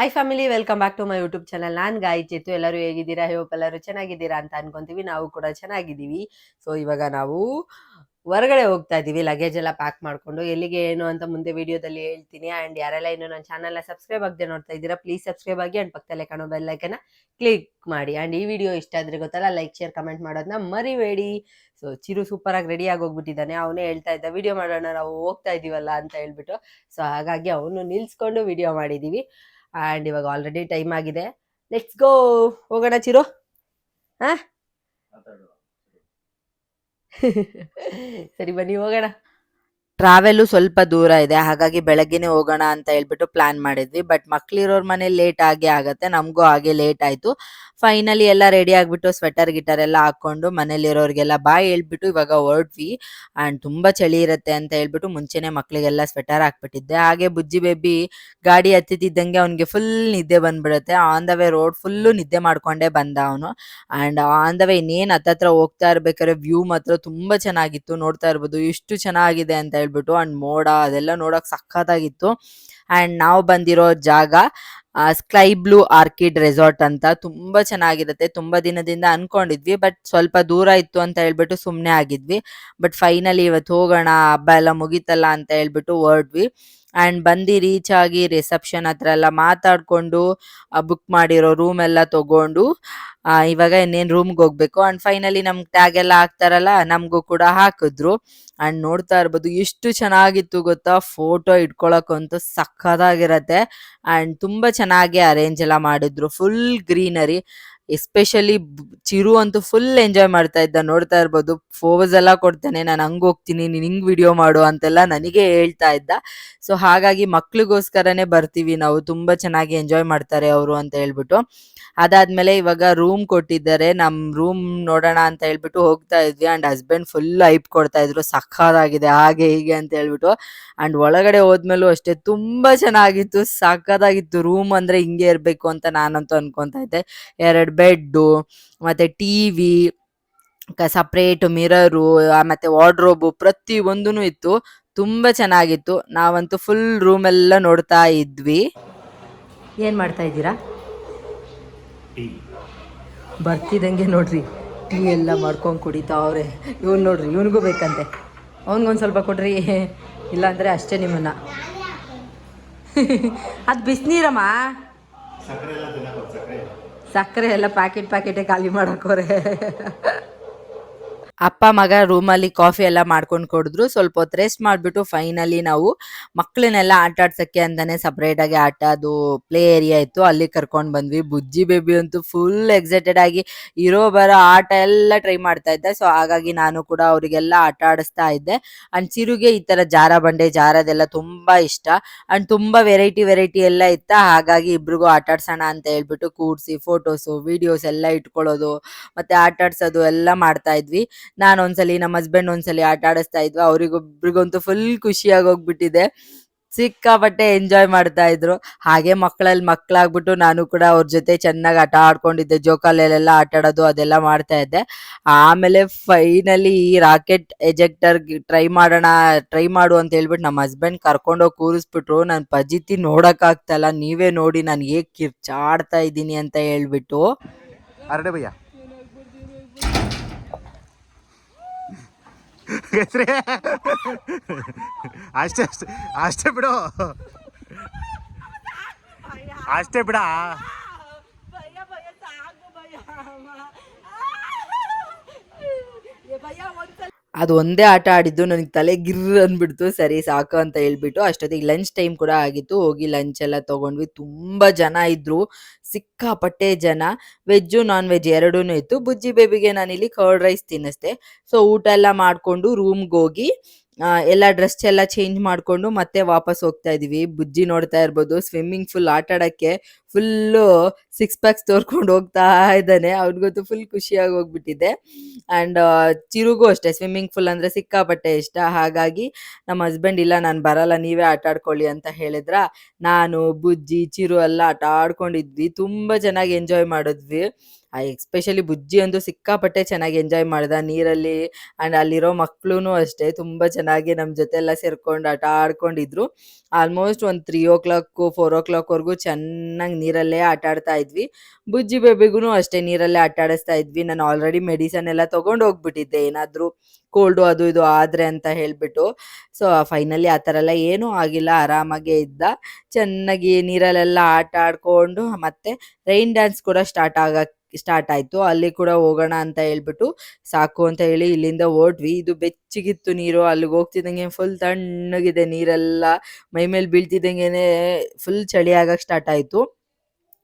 Hi family, welcome back to my YouTube channel. ನಾನು ಗಾಯಚಿತ್ತು. ಎಲ್ಲರೂ ಹೇಗಿದ್ದೀರಾ? ಹೋಪ್ ಎಲ್ಲರೂ ಚೆನ್ನಾಗಿದ್ದೀರಾ ಅಂತ ಅನ್ಕೊಂತೀವಿ. ನಾವು ಕೂಡ ಚೆನ್ನಾಗಿದ್ದೀವಿ. ಸೊ ಇವಾಗ ನಾವು ಹೊರಗಡೆ ಹೋಗ್ತಾ ಇದ್ದೀವಿ, ಲಗೇಜ್ ಎಲ್ಲ ಪ್ಯಾಕ್ ಮಾಡ್ಕೊಂಡು. ಎಲ್ಲಿಗೆ ಏನು ಅಂತ ಮುಂದೆ ವಿಡಿಯೋದಲ್ಲಿ ಹೇಳ್ತೀನಿ. ಆ್ಯಂಡ್ ಯಾರೆಲ್ಲ ಇನ್ನು ನನ್ನ ಚಾನಲ್ನ ಸಬ್ಸ್ಕ್ರೈಬ್ ಆಗದೆ ನೋಡ್ತಾ ಇದ್ದೀರಾ, ಪ್ಲೀಸ್ ಸಬ್ಸ್ಕ್ರೈಬ್ ಆಗಿ ಆ್ಯಂಡ್ ಪಕ್ಕದಲ್ಲೇ ಕಾಣೋ ಬೆಲ್ ಐಕನ್ನ ಕ್ಲಿಕ್ ಮಾಡಿ. ಆ್ಯಂಡ್ ಈ ವಿಡಿಯೋ ಇಷ್ಟ ಆದರೆ ಗೊತ್ತಲ್ಲ, ಲೈಕ್ ಶೇರ್ ಕಮೆಂಟ್ ಮಾಡೋದನ್ನ ಮರಿಬೇಡಿ. ಸೊ ಚಿರು ಸೂಪರ್ ಆಗಿ ರೆಡಿ ಆಗಿ ಹೋಗ್ಬಿಟ್ಟಿದ್ದಾನೆ. ಅವನೇ ಹೇಳ್ತಾ ಇದ್ದ ವಿಡಿಯೋ ಮಾಡೋಣ, ನಾವು ಹೋಗ್ತಾ ಇದೀವಲ್ಲ ಅಂತ ಹೇಳ್ಬಿಟ್ಟು. ಸೊ ಹಾಗಾಗಿ ಅವನು ನಿಲ್ಸ್ಕೊಂಡು ವಿಡಿಯೋ ಮಾಡಿದೀವಿ. ಆ್ಯಂಡ್ ಇವಾಗ ಆಲ್ರೆಡಿ ಟೈಮ್ ಆಗಿದೆ. ಲೆಟ್ಸ್ ಗೋ, ಹೋಗೋಣ ಚಿರು. ಹಾ ಸರಿ ಬನ್ನಿ ಹೋಗೋಣ. ಟ್ರಾವೆಲು ಸ್ವಲ್ಪ ದೂರ ಇದೆ, ಹಾಗಾಗಿ ಬೆಳಗ್ಗೆನೆ ಹೋಗೋಣ ಅಂತ ಹೇಳ್ಬಿಟ್ಟು ಪ್ಲಾನ್ ಮಾಡಿದ್ವಿ. ಬಟ್ ಮಕ್ಳಿರೋರ್ ಮನೆ ಲೇಟ್ ಆಗಿ ಆಗತ್ತೆ, ನಮಗೂ ಹಾಗೆ ಲೇಟ್ ಆಯ್ತು. ಫೈನಲಿ ಎಲ್ಲ ರೆಡಿ ಆಗ್ಬಿಟ್ಟು ಸ್ವೆಟರ್ ಗಿಟರ್ ಎಲ್ಲ ಹಾಕೊಂಡು ಮನೇಲಿರೋರಿಗೆಲ್ಲ ಬಾಯ್ ಹೇಳ್ಬಿಟ್ಟು ಇವಾಗ ಹೊರಡ್ವಿ. ಆ್ಯಂಡ್ ತುಂಬ ಚಳಿ ಇರುತ್ತೆ ಅಂತ ಹೇಳ್ಬಿಟ್ಟು ಮುಂಚೆನೆ ಮಕ್ಳಿಗೆಲ್ಲ ಸ್ವೆಟರ್ ಹಾಕ್ಬಿಟ್ಟಿದ್ದೆ. ಹಾಗೆ ಬುಜ್ಜಿ ಬೇಬಿ ಗಾಡಿ ಹತ್ತಿದ್ದಂಗೆ ಅವ್ನಿಗೆ ಫುಲ್ ನಿದ್ದೆ ಬಂದ್ಬಿಡುತ್ತೆ. On the way road full ನಿದ್ದೆ ಮಾಡ್ಕೊಂಡೇ ಬಂದ ಅವನು. ಆ್ಯಂಡ್ ಆನ್ ದ ವೇ ಇನ್ನೇನು ಹತ್ತತ್ರ ಹೋಗ್ತಾ ಇರ್ಬೇಕಾದ್ರೆ ವ್ಯೂ ಮಾತ್ರ ತುಂಬ ಚೆನ್ನಾಗಿತ್ತು. ನೋಡ್ತಾ ಇರ್ಬೋದು ಎಷ್ಟು ಚೆನ್ನಾಗಿದೆ ಅಂತ ಹೇಳ್ಬಿಟ್ಟು. ಆ್ಯಂಡ್ ಮೋಡ ಅದೆಲ್ಲ ನೋಡೋಕೆ ಸಖತ್ತಾಗಿತ್ತು. ಆ್ಯಂಡ್ ನಾವು ಬಂದಿರೋ ಜಾಗ ಸ್ಕೈ ಬ್ಲೂ ಆರ್ಕಿಡ್ ರೆಸಾರ್ಟ್ ಅಂತ. ತುಂಬ ಚೆನ್ನಾಗಿರುತ್ತೆ. ತುಂಬ ದಿನದಿಂದ ಅನ್ಕೊಂಡಿದ್ವಿ, ಬಟ್ ಸ್ವಲ್ಪ ದೂರ ಇತ್ತು ಅಂತ ಹೇಳ್ಬಿಟ್ಟು ಸುಮ್ಮನೆ ಆಗಿದ್ವಿ. ಬಟ್ ಫೈನಲಿ ಇವತ್ತು ಹೋಗೋಣ, ಹಬ್ಬ ಎಲ್ಲ ಮುಗೀತಲ್ಲ ಅಂತ ಹೇಳ್ಬಿಟ್ಟು ಹೊರಡ್ವಿ. ಆ್ಯಂಡ್ ಬಂದು ರೀಚ್ ಆಗಿ ರಿಸೆಪ್ಷನ್ ಹತ್ರ ಎಲ್ಲ ಮಾತಾಡಿಕೊಂಡು ಬುಕ್ ಮಾಡಿರೋ ರೂಮ್ ಎಲ್ಲ ತೊಗೊಂಡು ಇವಾಗ ಇನ್ನೇನು ರೂಮ್ಗೆ ಹೋಗ್ಬೇಕು. ಆ್ಯಂಡ್ ಫೈನಲಿ ನಮ್ಗೆ ಟ್ಯಾಗ್ ಎಲ್ಲ ಹಾಕ್ತಾರಲ್ಲ, ನಮಗೂ ಕೂಡ ಹಾಕಿದ್ರು. ಆ್ಯಂಡ್ ನೋಡ್ತಾ ಇರ್ಬೋದು ಎಷ್ಟು ಚೆನ್ನಾಗಿತ್ತು ಗೊತ್ತಾ, ಫೋಟೋ ಇಟ್ಕೊಳಕ್ಕಂತೂ ಸಖತ್ತಾಗಿರತ್ತೆ. ಆ್ಯಂಡ್ ತುಂಬ ಚೆನ್ನಾಗಿ ಅರೇಂಜ್ ಎಲ್ಲ ಮಾಡಿದ್ರು, ಫುಲ್ ಗ್ರೀನರಿ. ಎಸ್ಪೆಷಲಿ ಚಿರು ಅಂತೂ ಫುಲ್ ಎಂಜಾಯ್ ಮಾಡ್ತಾ ಇದ್ದ. ನೋಡ್ತಾ ಇರ್ಬೋದು ಫೋಸ್ ಎಲ್ಲ ಕೊಡ್ತಾನೆ, ನಾನು ಹಂಗೆ ಹೋಗ್ತೀನಿ ನೀನು ಹಿಂಗೆ ವಿಡಿಯೋ ಮಾಡು ಅಂತೆಲ್ಲ ನನಗೆ ಹೇಳ್ತಾ ಇದ್ದ. ಸೊ ಹಾಗಾಗಿ ಮಕ್ಳಿಗೋಸ್ಕರನೇ ಬರ್ತೀವಿ ನಾವು, ತುಂಬ ಚೆನ್ನಾಗಿ ಎಂಜಾಯ್ ಮಾಡ್ತಾರೆ ಅವರು ಅಂತ ಹೇಳ್ಬಿಟ್ಟು. ಅದಾದ್ಮೇಲೆ ಇವಾಗ ರೂಮ್ ಕೊಟ್ಟಿದ್ದಾರೆ, ನಮ್ಮ ರೂಮ್ ನೋಡೋಣ ಅಂತ ಹೇಳ್ಬಿಟ್ಟು ಹೋಗ್ತಾ ಇದ್ವಿ. ಆ್ಯಂಡ್ ಹಸ್ಬೆಂಡ್ ಫುಲ್ ಐಪ್ ಕೊಡ್ತಾ ಇದ್ರು, ಸಖತ್ತಾಗಿದೆ ಹಾಗೆ ಹೀಗೆ ಅಂತ ಹೇಳ್ಬಿಟ್ಟು. ಆ್ಯಂಡ್ ಒಳಗಡೆ ಹೋದ್ಮೇಲೂ ಅಷ್ಟೇ ತುಂಬ ಚೆನ್ನಾಗಿತ್ತು, ಸಖತ್ತಾಗಿತ್ತು. ರೂಮ್ ಅಂದರೆ ಹಿಂಗೆ ಇರಬೇಕು ಅಂತ ನಾನಂತೂ ಅನ್ಕೊತಾ ಇದ್ದೆ. 2 ಬೆಡ್ಡು ಮತ್ತು ಟಿವಿ, ಸಪ್ರೇಟ್ ಮಿರರು, ಮತ್ತು ವಾರ್ಡ್ರೋಬು ಪ್ರತಿ ಒಂದೂ ಇತ್ತು. ತುಂಬ ಚೆನ್ನಾಗಿತ್ತು. ನಾವಂತೂ ಫುಲ್ ರೂಮ್ ಎಲ್ಲ ನೋಡ್ತಾ ಇದ್ವಿ. ಏನು ಮಾಡ್ತಾ ಇದ್ದೀರಾ? ಬರ್ತಿದ್ದಂಗೆ ನೋಡ್ರಿ ಟೀ ಎಲ್ಲ ಮಾಡ್ಕೊಂಡು ಕುಡಿತಾವ್ರೆ. ಇವ್ನು ನೋಡ್ರಿ, ಇವನಿಗೂ ಬೇಕಂತೆ. ಅವ್ನಿಗೊಂದು ಸ್ವಲ್ಪ ಕೊಡ್ರಿ, ಇಲ್ಲಾಂದರೆ ಅಷ್ಟೇ ನಿಮ್ಮನ್ನು. ಅದು ಬಿಸಿನೀರಮ್ಮ, ಸಕ್ಕರೆ ಎಲ್ಲ ಪ್ಯಾಕೆಟೇ ಖಾಲಿ ಮಾಡೋಕೋರೆ. ಅಪ್ಪ ಮಗ ರೂಮಲ್ಲಿ ಕಾಫಿ ಎಲ್ಲ ಮಾಡ್ಕೊಂಡು ಕೊಡಿದ್ರು. ಸ್ವಲ್ಪ ಹೊತ್ತು ರೆಸ್ಟ್ ಮಾಡಿಬಿಟ್ಟು ಫೈನಲಿ ನಾವು ಮಕ್ಕಳನ್ನೆಲ್ಲ ಆಟ ಆಡ್ಸೋಕ್ಕೆ ಅಂತಲೇ ಸಪ್ರೇಟಾಗಿ ಅದು ಪ್ಲೇ ಏರಿಯಾ ಇತ್ತು, ಅಲ್ಲಿ ಕರ್ಕೊಂಡು ಬಂದ್ವಿ. ಬುಜ್ಜಿ ಬೇಬಿ ಅಂತೂ ಫುಲ್ ಎಕ್ಸೈಟೆಡ್ ಆಗಿ ಇರೋ ಬರೋ ಆಟ ಎಲ್ಲ ಟ್ರೈ ಮಾಡ್ತಾ ಇದ್ದೆ. ಸೊ ಹಾಗಾಗಿ ನಾನು ಕೂಡ ಅವರಿಗೆಲ್ಲ ಆಟ ಆಡಿಸ್ತಾ ಇದ್ದೆ. ಆ್ಯಂಡ್ ಚಿರುಗೆ ಈ ಥರ ಜಾರ ಬಂಡೆ ಜಾರದೆಲ್ಲ ತುಂಬ ಇಷ್ಟ. ಆ್ಯಂಡ್ ತುಂಬ ವೆರೈಟಿ ಎಲ್ಲ ಇತ್ತ. ಹಾಗಾಗಿ ಇಬ್ರಿಗೂ ಆಟ ಆಡ್ಸೋಣ ಅಂತ ಹೇಳ್ಬಿಟ್ಟು ಕೂರಿಸಿ ಫೋಟೋಸು ವಿಡಿಯೋಸ್ ಎಲ್ಲ ಇಟ್ಕೊಳ್ಳೋದು ಮತ್ತು ಆಟ ಆಡ್ಸೋದು ಎಲ್ಲ ಮಾಡ್ತಾ ಇದ್ವಿ. ನಾನು ಒಂದ್ಸಲಿ, ನಮ್ಮ ಹಸ್ಬೆಂಡ್ ಒಂದ್ಸಲಿ ಆಟ ಆಡಿಸ್ತಾ ಇದ್ವಿ. ಅವರಿಗೊಬ್ರಿಗಂತೂ ಫುಲ್ ಖುಷಿಯಾಗಿ ಹೋಗ್ಬಿಟ್ಟಿದೆ, ಸಿಕ್ಕಾಪಟ್ಟೆ ಎಂಜಾಯ್ ಮಾಡ್ತಾ ಇದ್ರು. ಹಾಗೆ ಮಕ್ಕಳಾಗ್ಬಿಟ್ಟು ನಾನು ಕೂಡ ಅವ್ರ ಜೊತೆ ಚೆನ್ನಾಗಿ ಆಟ ಆಡ್ಕೊಂಡಿದ್ದೆ. ಜೋಕಾಲೆಲ್ಲ ಆಟ ಆಡೋದು ಅದೆಲ್ಲ ಮಾಡ್ತಾ ಇದ್ದೆ. ಆಮೇಲೆ ಫೈನಲಿ ಈ ರಾಕೆಟ್ ಎಜೆಕ್ಟರ್ ಟ್ರೈ ಮಾಡು ಅಂತ ಹೇಳ್ಬಿಟ್ಟು ನಮ್ಮ ಹಸ್ಬೆಂಡ್ ಕರ್ಕೊಂಡೋಗಿ ಕೂರಿಸ್ಬಿಟ್ರು. ನಾನು ಪಜಿತಿ ನೋಡೋಕ್ಕಾಗ್ತಾಯಿಲ್ಲ, ನೀವೇ ನೋಡಿ ನಾನು ಹೇಗೆ ಕಿರ್ಚಾಡ್ತಾ ಇದ್ದೀನಿ ಅಂತ ಹೇಳ್ಬಿಟ್ಟು. ಅರಡೆ ಭಯ್ಯ ಅಷ್ಟೇ ಅಷ್ಟೇ ಅಷ್ಟೇ ಬಿಡು, ಅಷ್ಟೇ ಬಿಡ. ಅದು ಒಂದೇ ಆಟ ಆಡಿದ್ದು ನನಗೆ ತಲೆ ಗಿರ್ರ್ ಅಂದ್ಬಿಡ್ತು. ಸರಿ ಸಾಕು ಅಂತ ಹೇಳ್ಬಿಟ್ಟು ಅಷ್ಟೊತ್ತಿಗೆ ಲಂಚ್ ಟೈಮ್ ಕೂಡ ಆಗಿತ್ತು. ಹೋಗಿ ಲಂಚ್ ಎಲ್ಲ ತೊಗೊಂಡ್ವಿ. ತುಂಬ ಜನ ಇದ್ದರು, ಸಿಕ್ಕಾಪಟ್ಟೆ ಜನ. ವೆಜ್ಜು ನಾನ್ ವೆಜ್ ಎರಡೂ ಇತ್ತು. ಬುಜ್ಜಿ ಬೇಬಿಗೆ ನಾನಿಲ್ಲಿ ಕರ್ಡ್ ರೈಸ್ ತಿನ್ನಿಸ್ದೆ. ಸೊ ಊಟ ಎಲ್ಲ ಮಾಡಿಕೊಂಡು ರೂಮ್ಗೆ ಹೋಗಿ ಎಲ್ಲ ಡ್ರೆಸ್ ಎಲ್ಲ ಚೇಂಜ್ ಮಾಡಿಕೊಂಡು ಮತ್ತೆ ವಾಪಸ್ ಹೋಗ್ತಾ ಇದ್ದೀವಿ. ಬುಜ್ಜಿ ನೋಡ್ತಾ ಇರ್ಬೋದು, ಸ್ವಿಮ್ಮಿಂಗ್ ಫುಲ್ ಆಟ ಆಡೋಕ್ಕೆ ಫುಲ್ಲು 6 ಪ್ಯಾಕ್ಸ್ ತೋರ್ಕೊಂಡು ಹೋಗ್ತಾ ಇದ್ದಾನೆ. ಅವ್ನಿಗಂತೂ ಫುಲ್ ಖುಷಿಯಾಗಿ ಹೋಗ್ಬಿಟ್ಟಿದೆ. ಆ್ಯಂಡ್ ಚಿರುಗೂ ಅಷ್ಟೇ ಸ್ವಿಮ್ಮಿಂಗ್ ಫುಲ್ ಅಂದರೆ ಸಿಕ್ಕಾಪಟ್ಟೆ ಇಷ್ಟ. ಹಾಗಾಗಿ ನಮ್ಮ ಹಸ್ಬೆಂಡ್ ಇಲ್ಲ ನಾನು ಬರಲ್ಲ, ನೀವೇ ಆಟ ಆಡ್ಕೊಳ್ಳಿ ಅಂತ ಹೇಳಿದ್ರ. ನಾನು, ಬುಜ್ಜಿ, ಚಿರು ಎಲ್ಲ ಆಟ ಆಡ್ಕೊಂಡಿದ್ವಿ. ತುಂಬ ಚೆನ್ನಾಗಿ ಎಂಜಾಯ್ ಮಾಡಿದ್ವಿ. ಎಸ್ಪೆಷಲಿ ಬುಜ್ಜಿ ಅಂತೂ ಸಿಕ್ಕಾಪಟ್ಟೆ ಚೆನ್ನಾಗಿ ಎಂಜಾಯ್ ಮಾಡ್ದ ನೀರಲ್ಲಿ. ಆ್ಯಂಡ್ ಅಲ್ಲಿರೋ ಮಕ್ಕಳು ಅಷ್ಟೇ ತುಂಬ ಚೆನ್ನಾಗಿ ನಮ್ಮ ಜೊತೆ ಎಲ್ಲ ಸೇರ್ಕೊಂಡು ಆಟ ಆಡ್ಕೊಂಡಿದ್ರು. ಆಲ್ಮೋಸ್ಟ್ ಒಂದು 3 4 ಚೆನ್ನಾಗಿ ನೀರಲ್ಲೇ ಆಟ ಆಡ್ತಾ ಇದ್ವಿ. ಬುಜ್ಜಿ ಬೇಬಿಗೂ ಅಷ್ಟೇ ನೀರಲ್ಲೇ ಆಟ ಆಡಿಸ್ತಾ ಇದ್ವಿ. ನಾನು ಆಲ್ರೆಡಿ ಮೆಡಿಸನ್ ಎಲ್ಲ ತಗೊಂಡು ಹೋಗ್ಬಿಟ್ಟಿದ್ದೆ, ಏನಾದರೂ ಕೋಲ್ಡು ಅದು ಇದು ಆದರೆ ಅಂತ ಹೇಳಿಬಿಟ್ಟು. ಸೊ ಫೈನಲಿ ಆ ಥರ ಎಲ್ಲ ಏನೂ ಆಗಿಲ್ಲ, ಆರಾಮಾಗೇ ಇದ್ದ. ಚೆನ್ನಾಗಿ ನೀರಲ್ಲೆಲ್ಲ ಆಟ ಆಡಿಕೊಂಡು ಮತ್ತೆ ರೈನ್ ಡ್ಯಾನ್ಸ್ ಕೂಡ ಸ್ಟಾರ್ಟ್ ಆಯಿತು. ಅಲ್ಲಿ ಕೂಡ ಹೋಗೋಣ ಅಂತ ಹೇಳ್ಬಿಟ್ಟು ಸಾಕು ಅಂತ ಹೇಳಿ ಇಲ್ಲಿಂದ ಹೊರಟ್ವಿ. ಇದು ಬೆಚ್ಚಗಿತ್ತು ನೀರು, ಅಲ್ಲಿಗೆ ಹೋಗ್ತಿದ್ದಂಗೆ ಫುಲ್ ತಣ್ಣಗಿದೆ ನೀರೆಲ್ಲ, ಮೈ ಮೇಲೆ ಬೀಳ್ತಿದ್ದಂಗೆ ಫುಲ್ ಚಳಿ ಆಗಕ್ಕೆ ಸ್ಟಾರ್ಟ್ ಆಯಿತು.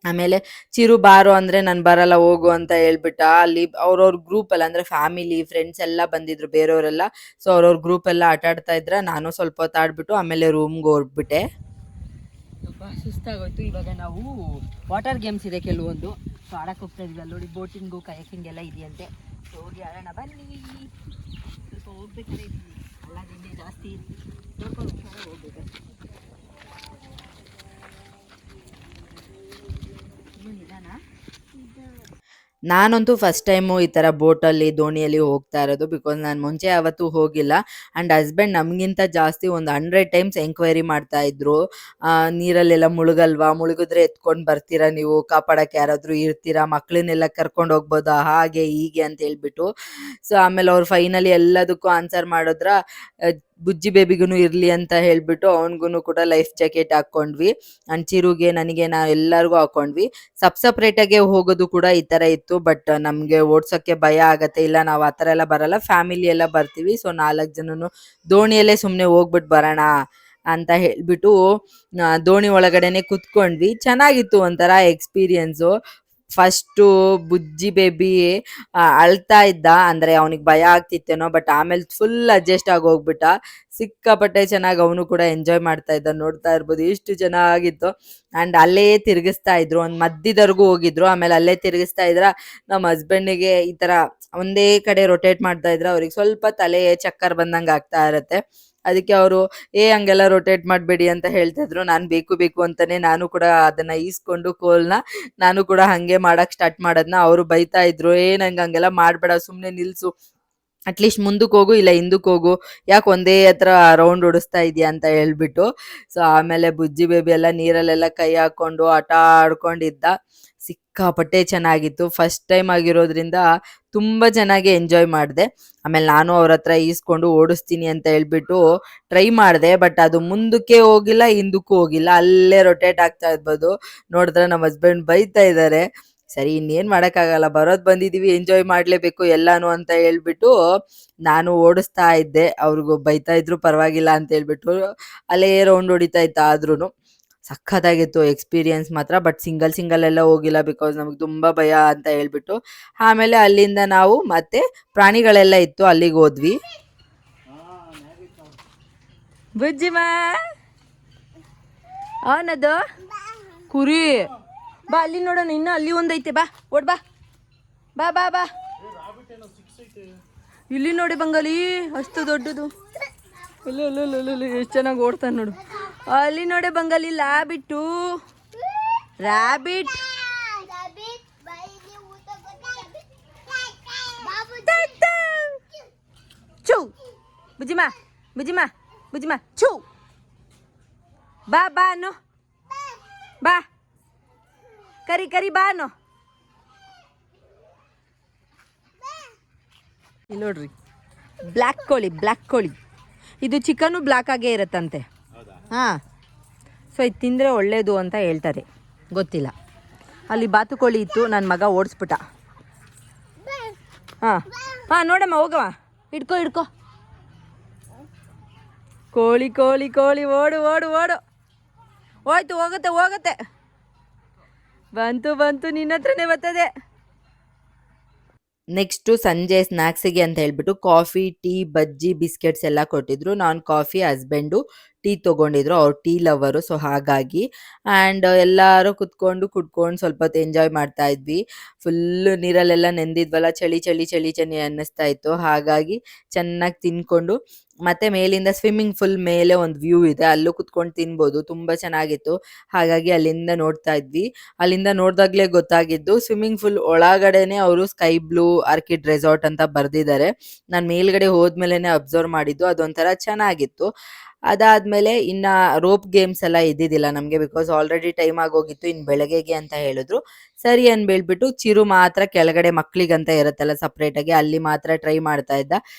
ಆಮೇಲೆ ಚಿರು ಬಾರೋ ಅಂದರೆ ನಾನು ಬರಲ್ಲ ಹೋಗು ಅಂತ ಹೇಳ್ಬಿಟ್ಟ. ಅಲ್ಲಿ ಅವ್ರವ್ರ ಗ್ರೂಪಲ್ಲಿ ಅಂದರೆ ಫ್ಯಾಮಿಲಿ ಫ್ರೆಂಡ್ಸ್ ಎಲ್ಲ ಬಂದಿದ್ರು ಬೇರೆಯವರೆಲ್ಲ. ಸೊ ಅವ್ರವ್ರ ಗ್ರೂಪೆಲ್ಲ ಆಟ ಆಡ್ತಾ ಇದ್ರೆ ನಾನು ಸ್ವಲ್ಪ ಹೊತ್ತು ಆಡ್ಬಿಟ್ಟು ಆಮೇಲೆ ರೂಮ್ಗೆ ಹೊರಟ್ಬಿಟ್ಟೆ. ತುಂಬ ಸುಸ್ತಾಗೋಯ್ತು. ಇವಾಗ ನಾವು ವಾಟರ್ ಗೇಮ್ಸ್ ಇದೆ ಕೆಲವೊಂದು, ಸೊ ಆಡಕ್ಕೆ ಹೋಗ್ತಾ ಇದ್ವಿ. ಅಲ್ಲಿ ನೋಡಿ ಬೋಟಿಂಗು ಕಯಾಕಿಂಗ್ ಎಲ್ಲ ಇದೆಯಂತೆ. ಸೊ ಹೋಗಿ ಆಡೋಣ ಬನ್ನಿ. ಸ್ವಲ್ಪ ಹೋಗ್ಬೇಕಾದ್ರೆ ಎಲ್ಲ ತಿಂಡಿ ಜಾಸ್ತಿ ನೋಡ್ಕೊಂಡು ಹೋಗ್ಬೇಕು. ನಿಧಾನ. ನಾನಂತೂ ಫಸ್ಟ್ ಟೈಮು ಈ ಥರ ಬೋಟಲ್ಲಿ ದೋಣಿಯಲ್ಲಿ ಹೋಗ್ತಾ ಇರೋದು, ಬಿಕಾಸ್ ನಾನು ಮುಂಚೆ ಯಾವತ್ತೂ ಹೋಗಿಲ್ಲ. ಆ್ಯಂಡ್ ಹಸ್ಬೆಂಡ್ ನಮಗಿಂತ ಜಾಸ್ತಿ ಒಂದು 100 ಟೈಮ್ಸ್ ಎಂಕ್ವೈರಿ ಮಾಡ್ತಾ ಇದ್ರು, ನೀರಲ್ಲೆಲ್ಲ ಮುಳುಗಲ್ವಾ, ಮುಳುಗಿದ್ರೆ ಎತ್ಕೊಂಡು ಬರ್ತೀರಾ ನೀವು, ಕಾಪಾಡೋಕ್ಕೆ ಯಾರಾದರೂ ಇರ್ತೀರಾ, ಮಕ್ಕಳನ್ನೆಲ್ಲ ಕರ್ಕೊಂಡು ಹೋಗ್ಬೋದಾ, ಹಾಗೆ ಹೀಗೆ ಅಂತ ಹೇಳ್ಬಿಟ್ಟು. ಸೊ ಆಮೇಲೆ ಅವ್ರು ಫೈನಲಿ ಎಲ್ಲದಕ್ಕೂ ಆನ್ಸರ್ ಮಾಡಿದ್ರ. ಬುಜ್ಜಿ ಬೇಬಿಗೂ ಇರಲಿ ಅಂತ ಹೇಳ್ಬಿಟ್ಟು ಅವನಿಗೂ ಕೂಡ ಲೈಫ್ ಜಾಕೆಟ್ ಹಾಕ್ಕೊಂಡ್ವಿ. ಆ್ಯಂಡ್ ಚಿರುಗೆ ನನಗೆ ಎಲ್ಲರಿಗೂ ಹಾಕ್ಕೊಂಡ್ವಿ. ಸಪ್ರೇಟಾಗೆ ಹೋಗೋದು ಕೂಡ ಈ ಥರ ಇತ್ತು, ಬಟ್ ನಮಗೆ ಓಡ್ಸೋಕ್ಕೆ ಭಯ ಆಗತ್ತೆ. ಇಲ್ಲ ನಾವು ಆ ಥರ ಎಲ್ಲ ಬರಲ್ಲ, ಫ್ಯಾಮಿಲಿ ಎಲ್ಲ ಬರ್ತೀವಿ. ಸೊ 4 ಜನನು ದೋಣಿಯಲ್ಲೇ ಸುಮ್ಮನೆ ಹೋಗ್ಬಿಟ್ಟು ಬರೋಣ ಅಂತ ಹೇಳ್ಬಿಟ್ಟು ದೋಣಿ ಒಳಗಡೆನೆ ಕುತ್ಕೊಂಡ್ವಿ. ಚೆನ್ನಾಗಿತ್ತು ಒಂಥರ ಎಕ್ಸ್ಪೀರಿಯನ್ಸು. ಫಸ್ಟು ಬುಜ್ಜಿ ಬೇಬಿ ಅಳ್ತಾ ಇದ್ದ, ಅಂದರೆ ಅವನಿಗೆ ಭಯ ಆಗ್ತಿತ್ತೇನೋ, ಬಟ್ ಆಮೇಲೆ ಫುಲ್ ಅಡ್ಜಸ್ಟ್ ಆಗಿ ಹೋಗ್ಬಿಟ್ಟ. ಸಿಕ್ಕಾಪಟ್ಟೆ ಚೆನ್ನಾಗಿ ಅವನು ಕೂಡ ಎಂಜಾಯ್ ಮಾಡ್ತಾ ಇದ್ದ. ನೋಡ್ತಾ ಇರ್ಬೋದು ಎಷ್ಟು ಚೆನ್ನಾಗಿತ್ತು. ಆ್ಯಂಡ್ ಅಲ್ಲೇ ತಿರುಗಿಸ್ತಾ ಇದ್ರು, ಒಂದು ಮಧ್ಯದವರೆಗೂ ಹೋಗಿದ್ರು, ಆಮೇಲೆ ಅಲ್ಲೇ ತಿರುಗಿಸ್ತಾ ಇದ್ರ. ನಮ್ಮ ಹಸ್ಬೆಂಡಿಗೆ ಈ ಥರ ಒಂದೇ ಕಡೆ ರೊಟೇಟ್ ಮಾಡ್ತಾ ಇದ್ರೆ ಅವ್ರಿಗೆ ಸ್ವಲ್ಪ ತಲೆ ಚಕ್ಕರ್ ಬಂದಂಗೆ ಆಗ್ತಾ ಇರತ್ತೆ. ಅದಕ್ಕೆ ಅವರು ಹಂಗೆಲ್ಲ ರೊಟೇಟ್ ಮಾಡಬೇಡಿ ಅಂತ ಹೇಳ್ತಾ ಇದ್ರು. ನಾನು ಬೇಕು ಅಂತಾನೆ ನಾನು ಕೂಡ ಅದನ್ನ ಈಸ್ಕೊಂಡು ಕೋಲ್ನ ನಾನು ಕೂಡ ಹಂಗೆ ಮಾಡಕ್ ಸ್ಟಾರ್ಟ್ ಮಾಡೋದನ್ನ ಅವರು ಬೈತಾ ಇದ್ರು. ನಂಗೆ ಹಂಗೆಲ್ಲ ಮಾಡಬೇಡ, ಸುಮ್ಮನೆ ನಿಲ್ಸು, ಅಟ್ಲೀಸ್ಟ್ ಮುಂದಕ್ಕೆ ಹೋಗು ಇಲ್ಲ ಹಿಂದಕ್ಕೆ ಹೋಗು, ಯಾಕೆ ಒಂದೇ ಹತ್ರ ರೌಂಡ್ ಓಡಿಸ್ತಾ ಇದೆಯಾ ಅಂತ ಹೇಳ್ಬಿಟ್ಟು. ಸೊ ಆಮೇಲೆ ಬುಜ್ಜಿ ಬೇಬಿ ಎಲ್ಲ ನೀರಲ್ಲೆಲ್ಲ ಕೈ ಹಾಕ್ಕೊಂಡು ಆಟ ಆಡ್ಕೊಂಡಿದ್ದ. ಸಿಕ್ಕಾಪಟ್ಟೆ ಚೆನ್ನಾಗಿತ್ತು. ಫಸ್ಟ್ ಟೈಮ್ ಆಗಿರೋದ್ರಿಂದ ತುಂಬ ಚೆನ್ನಾಗಿ ಎಂಜಾಯ್ ಮಾಡಿದೆ. ಆಮೇಲೆ ನಾನು ಅವ್ರ ಹತ್ರ ಈಸ್ಕೊಂಡು ಓಡಿಸ್ತೀನಿ ಅಂತ ಹೇಳ್ಬಿಟ್ಟು ಟ್ರೈ ಮಾಡಿದೆ, ಬಟ್ ಅದು ಮುಂದಕ್ಕೆ ಹೋಗಿಲ್ಲ ಹಿಂದಕ್ಕೂ ಹೋಗಿಲ್ಲ, ಅಲ್ಲೇ ರೊಟೇಟ್ ಆಗ್ತಾ ಇರ್ಬೋದು. ನೋಡಿದ್ರೆ ನಮ್ಮ ಹಸ್ಬೆಂಡ್ ಬೈತಾ ಇದ್ದಾರೆ. ಸರಿ ಇನ್ನೇನು ಮಾಡೋಕ್ಕಾಗಲ್ಲ, ಬರೋದು ಬಂದಿದ್ದೀವಿ, ಎಂಜಾಯ್ ಮಾಡಲೇಬೇಕು ಎಲ್ಲಾನು ಅಂತ ಹೇಳ್ಬಿಟ್ಟು ನಾನು ಓಡಿಸ್ತಾ ಇದ್ದೆ. ಅವ್ರಿಗೂ ಬೈತಾ ಇದ್ರು ಪರವಾಗಿಲ್ಲ ಅಂತ ಹೇಳ್ಬಿಟ್ಟು ಅಲ್ಲೇ ರೌಂಡ್ ಹೊಡಿತಾ ಇತ್ತು. ಆದ್ರೂ ಸಖತ್ತಾಗಿತ್ತು ಎಕ್ಸ್ಪೀರಿಯನ್ಸ್ ಮಾತ್ರ. ಬಟ್ ಸಿಂಗಲ್ ಎಲ್ಲ ಹೋಗಿಲ್ಲ, ಬಿಕಾಸ್ ನಮಗೆ ತುಂಬ ಭಯ ಅಂತ ಹೇಳ್ಬಿಟ್ಟು. ಆಮೇಲೆ ಅಲ್ಲಿಂದ ನಾವು ಮತ್ತೆ ಪ್ರಾಣಿಗಳೆಲ್ಲ ಇತ್ತು ಅಲ್ಲಿಗೆ ಹೋದ್ವಿ. ಬುಜ್ಜಿಮಾ ಅವನದು ಕುರಿ ಬಾ, ಅಲ್ಲಿ ನೋಡೋಣ, ಇನ್ನು ಅಲ್ಲಿ ಒಂದೈತೆ, ಬಾ ಓಡ್ ಬಾ ಬಾ ಬಾ ಬಾ. ಇಲ್ಲಿ ನೋಡಿ ಬಂಗಾಲಿ ಅಷ್ಟು ದೊಡ್ಡದು, ಇಲ್ಲ ಎಷ್ಟು ಚೆನ್ನಾಗಿ ಓಡ್ತಾನೆ ನೋಡು. ಅಲ್ಲಿ ನೋಡಿ ಬಂಗಾಲಿ ಲ್ಯಾಬಿಟ್ಟು ರ್ಯಾಬಿಟ್. ಚೂ ಬುಜ್ಜಿಮಾ ಬುಜ್ಜಿಮಾ ಬುಜ್ಜಿಮಾ ಚೂ ಬಾ ಬಾ ಅನ್ನು ಬಾ, ಕರಿ ಬಾ ಅನ್ನು. ಇಲ್ಲಿ ನೋಡ್ರಿ ಬ್ಲ್ಯಾಕ್ ಕೋಳಿ. ಇದು ಚಿಕನ್ನು ಬ್ಲ್ಯಾಕ್ ಆಗೇ ಇರುತ್ತಂತೆ. ಹಾಂ, ಸೊ ಇದು ತಿಂದರೆ ಒಳ್ಳೆಯದು ಅಂತ ಹೇಳ್ತಾರೆ, ಗೊತ್ತಿಲ್ಲ. ಅಲ್ಲಿ ಬಾತುಕೋಳಿ ಇತ್ತು, ನನ್ನ ಮಗ ಓಡಿಸ್ಬಿಟ್ಟ. ಹಾಂ ನೋಡಮ್ಮ, ಹೋಗವ, ಹಿಡ್ಕೊ. ಕೋಳಿ ಓಡು ಹೋಯ್ತು, ಹೋಗತ್ತೆ. ಬಂತು ನಿನ್ನ ಹತ್ರನೇ ಬರ್ತದೆ. ನೆಕ್ಸ್ಟು ಸಂಜೆ ಸ್ನ್ಯಾಕ್ಸಿಗೆ ಅಂತ ಹೇಳ್ಬಿಟ್ಟು ಕಾಫಿ, ಟೀ, ಬಜ್ಜಿ, ಬಿಸ್ಕೆಟ್ಸ್ ಎಲ್ಲ ಕೊಟ್ಟಿದ್ರು. ನಾನು ಕಾಫಿ, ಹಸ್ಬೆಂಡು ಟೀ ತೊಗೊಂಡಿದ್ರು, ಅವ್ರು ಟೀ ಲವರು. ಸೊ ಹಾಗಾಗಿ ಆ್ಯಂಡ್ ಎಲ್ಲರೂ ಕುಡ್ಕೊಂಡು ಸ್ವಲ್ಪ ಹೊತ್ತು ಎಂಜಾಯ್ ಮಾಡ್ತಾ ಇದ್ವಿ. ಫುಲ್ಲು ನೀರಲ್ಲೆಲ್ಲ ನೆಂದಿದ್ವಲ್ಲ, ಚಳಿ ಅನ್ನಿಸ್ತಾ ಇತ್ತು. ಹಾಗಾಗಿ ಚೆನ್ನಾಗಿ ತಿನ್ಕೊಂಡು ಮತ್ತೆ ಮೇಲಿಂದ ಸ್ವಿಮ್ಮಿಂಗ್ ಫುಲ್ ಮೇಲೆ ಒಂದು ವ್ಯೂ ಇದೆ, ಅಲ್ಲೂ ಕುತ್ಕೊಂಡು ತಿನ್ಬೋದು, ತುಂಬ ಚೆನ್ನಾಗಿತ್ತು. ಹಾಗಾಗಿ ಅಲ್ಲಿಂದ ನೋಡ್ತಾ ಇದ್ವಿ. ಅಲ್ಲಿಂದ ನೋಡಿದಾಗಲೇ ಗೊತ್ತಾಗಿದ್ದು ಸ್ವಿಮ್ಮಿಂಗ್ ಫುಲ್ ಒಳಗಡೆನೆ ಅವರು ಸ್ಕೈ ಬ್ಲೂ ಆರ್ಕಿಡ್ ರೆಸಾರ್ಟ್ ಅಂತ ಬರೆದಿದ್ದಾರೆ. ನಾನು ಮೇಲ್ಗಡೆ ಹೋದ್ಮೇಲೆ ಅಬ್ಸರ್ವ್ ಮಾಡಿದ್ದು, ಅದೊಂಥರ ಚೆನ್ನಾಗಿತ್ತು. ಅದಾದ್ಮೇಲೆ ಇನ್ನ ರೋಪ್ ಗೇಮ್ಸ್ ಎಲ್ಲ ಇದ್ದಿದ್ದಿಲ್ಲ ನಮಗೆ, ಬಿಕಾಸ್ ಆಲ್ರೆಡಿ ಟೈಮ್ ಆಗೋಗಿತ್ತು, ಇನ್ನು ಬೆಳಗ್ಗೆಗೆ ಅಂತ ಹೇಳಿದ್ರು. ಸರಿ ಅನ್ಬೇಳ್ಬಿಟ್ಟು ಚಿರು ಮಾತ್ರ ಕೆಳಗಡೆ ಮಕ್ಳಿಗಂತ ಇರುತ್ತಲ್ಲ ಸಪ್ರೇಟ್ ಆಗಿ, ಅಲ್ಲಿ ಮಾತ್ರ ಟ್ರೈ ಮಾಡ್ತಾ ಇದ್ದ.